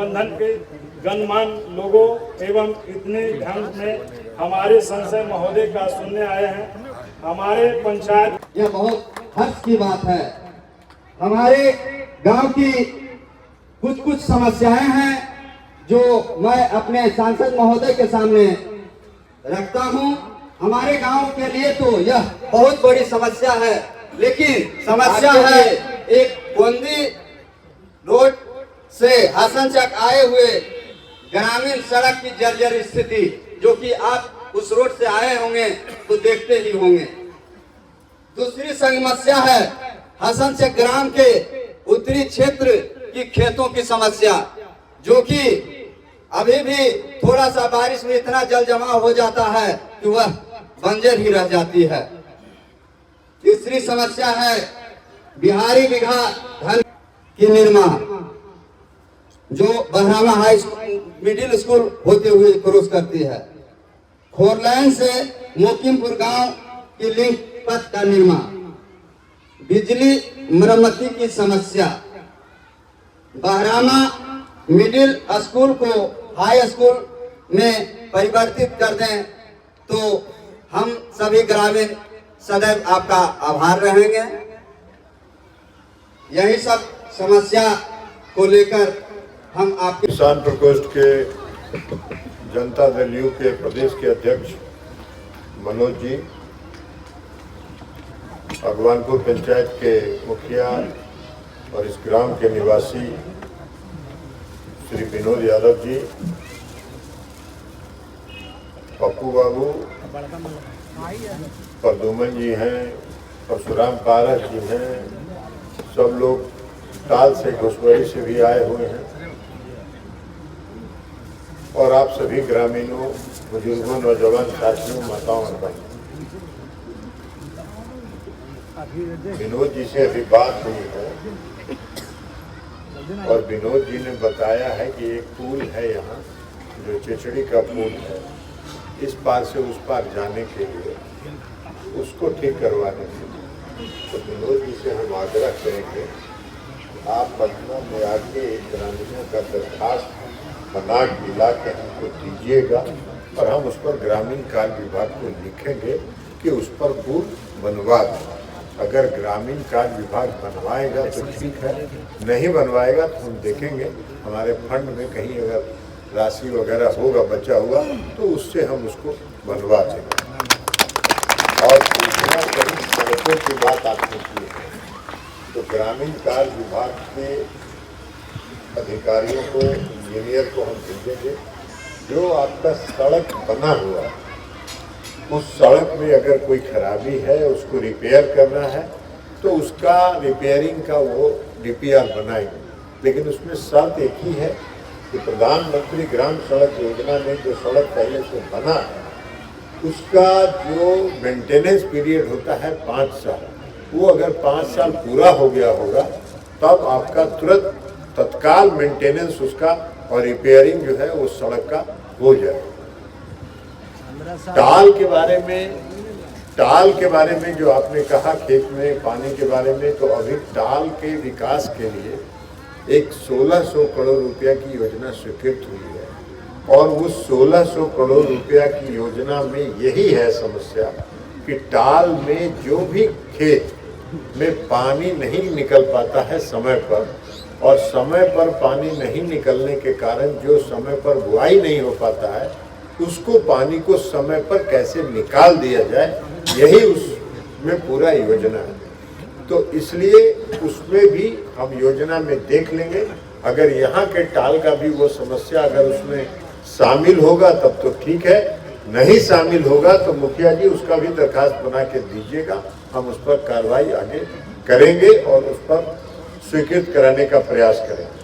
बंधन के गणमान्य लोगों एवं इतने ढंग में हमारे संसद महोदय का सुनने आए हैं। हमारे पंचायत यह बहुत हर्ष की बात है। हमारे गांव की कुछ समस्याएं हैं जो मैं अपने सांसद महोदय के सामने रखता हूं। हमारे गांव के लिए तो यह बहुत बड़ी समस्या है, लेकिन समस्या है एक गोंदी रोड से हसनचक आए हुए ग्रामीण सड़क की जर्जर स्थिति, जो कि आप उस रोड से आए होंगे तो देखते ही होंगे। दूसरी समस्या है हसनचक ग्राम के उत्तरी क्षेत्र की खेतों की समस्या, जो कि अभी भी थोड़ा सा बारिश में इतना जल जमाव हो जाता है कि वह बंजर ही रह जाती है। तीसरी समस्या है बिहारी बिघा धन की निर्माण, जो बहरामा हाई मिडिल स्कूल होते हुए क्रॉस करती है। खोरलैन से मोकिमपुर गांव की लिंक पथ का निर्माण, बिजली मरम्मती की समस्या, बहरामा मिडिल स्कूल को हाई स्कूल में परिवर्तित कर दें तो हम सभी ग्रामीण सदैव आपका आभार रहेंगे। यही सब समस्या को लेकर हम आपके किसान प्रकोष्ठ के जनता दल यू के प्रदेश के अध्यक्ष मनोज जी, भगवानपुर पंचायत के मुखिया और इस ग्राम के निवासी श्री विनोद यादव जी, पप्पू बाबू, प्रदुमन जी हैं, परशुराम पारक जी हैं, सब लोग ताल से घुसबड़ी से भी आए हुए हैं, और आप सभी ग्रामीणों, बुजुर्गों, नौजवान साथियों, माताओं और बहनों। विनोद जी से अभी बात हुई है और विनोद जी ने बताया है कि एक पुल है यहाँ, जो चिचड़ी का पुल है, इस पार से उस पार जाने के लिए उसको ठीक करवाने के लिए। तो विनोद जी से हम आग्रह करेंगे आप पटना में आके ग्रामीणों का दरखास्त बना गिला के हमको दीजिएगा और हम उस पर ग्रामीण कार्य विभाग को लिखेंगे कि उस पर पुल बनवा दें। अगर ग्रामीण कार्य विभाग बनवाएगा तो ठीक है, नहीं बनवाएगा तो हम देखेंगे हमारे फंड में कहीं अगर राशि वगैरह होगा बचा हुआ तो उससे हम उसको बनवा देंगे। और दूसरा कहीं सड़कों की बात आपने की है तो ग्रामीण कार्य विभाग के अधिकारियों को, इंजीनियर को हम भेजेंगे। जो आपका सड़क बना हुआ है उस सड़क में अगर कोई खराबी है, उसको रिपेयर करना है तो उसका रिपेयरिंग का वो डीपीआर बनाएंगे। लेकिन उसमें शर्त एक ही है कि प्रधानमंत्री ग्राम सड़क योजना में जो सड़क पहले से बना है उसका जो मेंटेनेंस पीरियड होता है 5 साल, वो अगर 5 साल पूरा हो गया होगा तब आपका तुरंत तत्काल मेंटेनेंस उसका और रिपेयरिंग जो है वो सड़क का हो जाए। टाल के बारे में जो आपने कहा खेत में पानी के बारे में, तो अभी टाल के विकास के लिए एक 1600 करोड़ रुपया की योजना स्वीकृत हुई है और उस 1600 करोड़ रुपया की योजना में यही है समस्या कि टाल में जो भी खेत में पानी नहीं निकल पाता है समय पर, और समय पर पानी नहीं निकलने के कारण जो समय पर बुआई नहीं हो पाता है उसको पानी को समय पर कैसे निकाल दिया जाए, यही उसमें पूरा योजना है। तो इसलिए उसमें भी हम योजना में देख लेंगे। अगर यहाँ के टाल का भी वो समस्या अगर उसमें शामिल होगा तब तो ठीक है, नहीं शामिल होगा तो मुखिया जी उसका भी दरखास्त बना के दीजिएगा, हम उस पर कार्रवाई आगे करेंगे और उस पर स्वीकृत कराने का प्रयास करेंगे।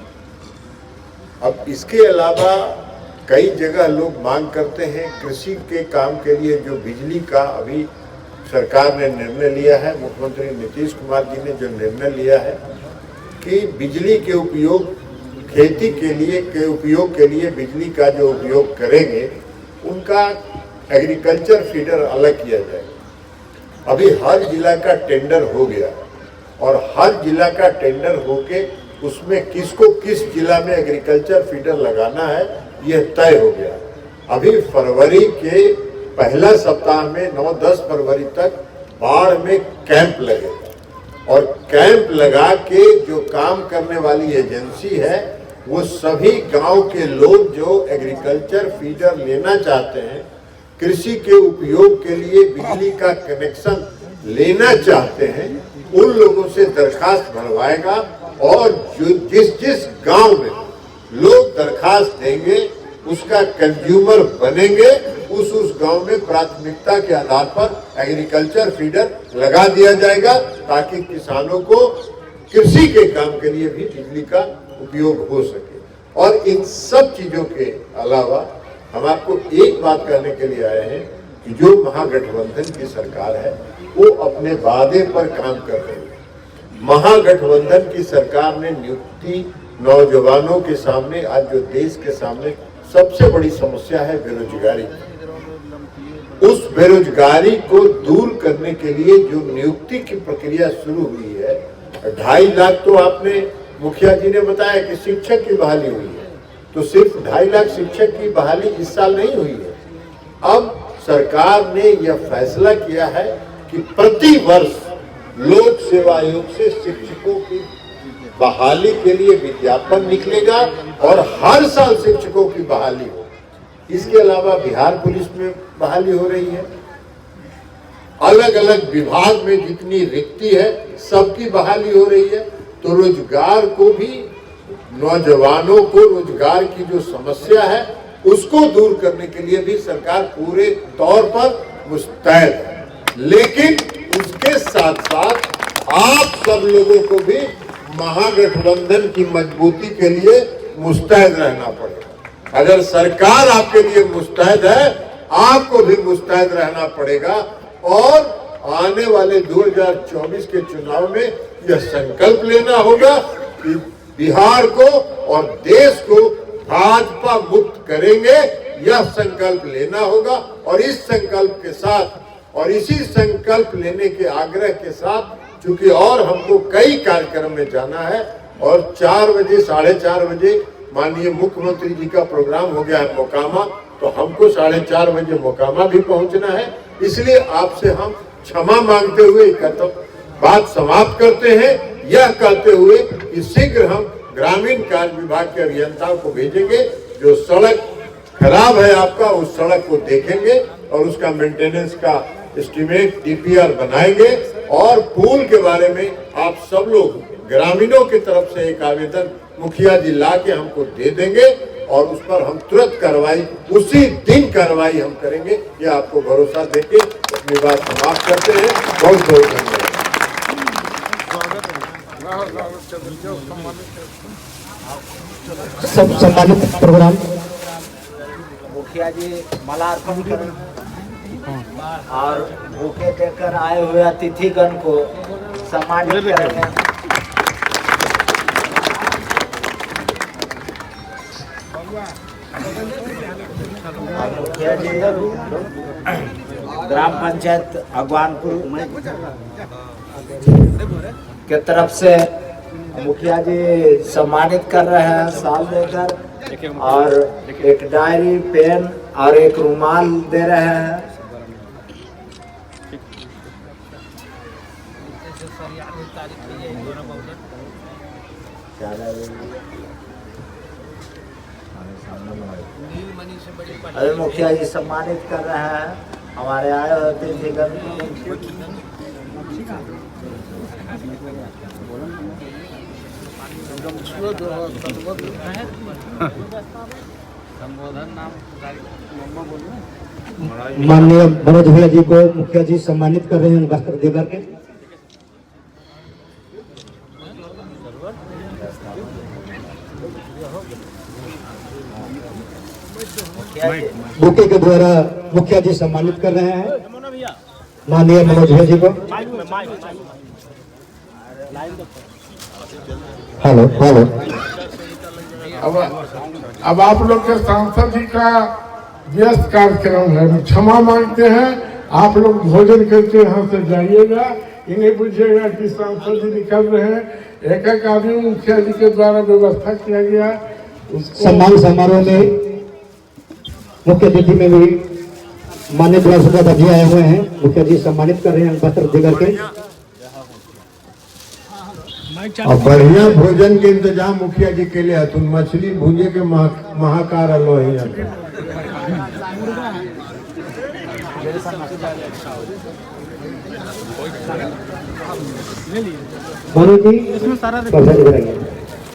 अब इसके अलावा कई जगह लोग मांग करते हैं कृषि के काम के लिए जो बिजली का अभी सरकार ने निर्णय लिया है, मुख्यमंत्री नीतीश कुमार जी ने जो निर्णय लिया है कि बिजली के उपयोग खेती के उपयोग के लिए बिजली का जो उपयोग करेंगे उनका एग्रीकल्चर फीडर अलग किया जाएगा। अभी हर जिला का टेंडर हो गया और हर जिला का टेंडर होके उसमें किसको किस जिला में एग्रीकल्चर फीडर लगाना है यह तय हो गया। अभी फरवरी के पहला सप्ताह में 9-10 फरवरी तक बाढ़ में कैंप लगेगा और कैंप लगा के जो काम करने वाली एजेंसी है वो सभी गांव के लोग जो एग्रीकल्चर फीडर लेना चाहते हैं, कृषि के उपयोग के लिए बिजली का कनेक्शन लेना चाहते हैं, उन लोगों से दरखास्त भरवाएगा और जो जिस गांव में लोग दरखास्त देंगे उसका कंज्यूमर बनेंगे, उस गांव में प्राथमिकता के आधार पर एग्रीकल्चर फीडर लगा दिया जाएगा ताकि किसानों को कृषि के काम के लिए भी बिजली का उपयोग हो सके। और इन सब चीजों के अलावा हम आपको एक बात कहने के लिए आए हैं कि जो महागठबंधन की सरकार है वो अपने वादे पर काम कर रही है। महागठबंधन की सरकार ने नियुक्ति नौजवानों के सामने, आज जो देश के सामने सबसे बड़ी समस्या है बेरोजगारी, उस बेरोजगारी को दूर करने के लिए जो नियुक्ति की प्रक्रिया शुरू हुई है, 2.5 लाख तो आपने मुखिया जी ने बताया कि शिक्षक की बहाली हुई है, तो सिर्फ 2.5 लाख शिक्षक की बहाली इस साल नहीं हुई है। अब सरकार ने यह फैसला किया है कि प्रति वर्ष लोक सेवा आयोग से शिक्षकों की बहाली के लिए विज्ञापन निकलेगा और हर साल शिक्षकों की बहाली हो। इसके अलावा बिहार पुलिस में बहाली हो रही है, अलग अलग विभाग में जितनी रिक्ति है सबकी बहाली हो रही है। तो रोजगार को भी, नौजवानों को रोजगार की जो समस्या है उसको दूर करने के लिए भी सरकार पूरे तौर पर मुस्तैद है। लेकिन उसके साथ साथ आप सब लोगों को भी महागठबंधन की मजबूती के लिए मुस्तैद रहना पड़ेगा। अगर सरकार आपके लिए मुस्तैद है, आपको भी मुस्तैद रहना पड़ेगा और आने वाले 2024 के चुनाव में यह संकल्प लेना होगा कि बिहार को और देश को भाजपा मुक्त करेंगे। यह संकल्प लेना होगा और इस संकल्प के साथ और इसी संकल्प लेने के आग्रह के साथ, क्योंकि और हमको कई कार्यक्रम में जाना है और 4 बजे 4:30 बजे माननीय मुख्यमंत्री जी का प्रोग्राम हो गया है मोकामा, तो हमको 4:30 बजे मोकामा भी पहुंचना है। इसलिए आपसे हम क्षमा मांगते हुए बात समाप्त करते हैं, यह कहते हुए कि शीघ्र हम ग्रामीण कार्य विभाग के अभियंताओं को भेजेंगे, जो सड़क खराब है आपका उस सड़क को देखेंगे और उसका मेंटेनेंस का एस्टीमेट डीपीआर बनाएंगे और पुल के बारे में आप सब लोग ग्रामीणों की तरफ से एक आवेदन मुखिया जी ला के हमको दे देंगे और उस पर हम तुरंत कार्रवाई, उसी दिन कार्रवाई हम करेंगे। ये आपको भरोसा देके अपनी बात समाप्त करते हैं। बहुत बहुत धन्यवाद। सब सम्मानित प्रोग्राम मुखिया जी मालार्पण करें और बुके देकर आए हुए अतिथिगण को सम्मानित करेंगे। मुखिया जी ग्राम पंचायत अगवानपुर के तरफ से मुखिया जी सम्मानित कर रहे हैं साल देकर और एक डायरी, पेन और एक रुमाल दे रहे हैं। अरे मुखिया जी सम्मानित कर रहे हैं हमारे आए हुए अतिथिगण को। माननीय मनोज भैया जी को मुखिया जी सम्मानित कर रहे हैं वस्त्र देकर के। बुके के द्वारा मुखिया जी सम्मानित कर रहे हैं माननीय मनोज भैया जी को। Hello hello. अब आप लोग के सांसद जी का व्यस्त कार्यक्रम है, क्षमा मांगते हैं। आप लोग भोजन करके यहाँ से जाइएगा, इन्हें पूछिएगा कि सांसद जी निकल रहे हैं। एक एक आदमी मुखिया जी के द्वारा व्यवस्था किया गया है उसको सम्मान समारोह में मुख्य अतिथि में भी माननीय जिला सभा जी आए हुए हैं। मुखिया जी सम्मानित कर रहे हैं पत्र दे करके। और बढ़िया भोजन के इंतजाम मुखिया जी के लिए तुम मछली भूंजे के महाकार लो ही मोनू जी इसमें सारा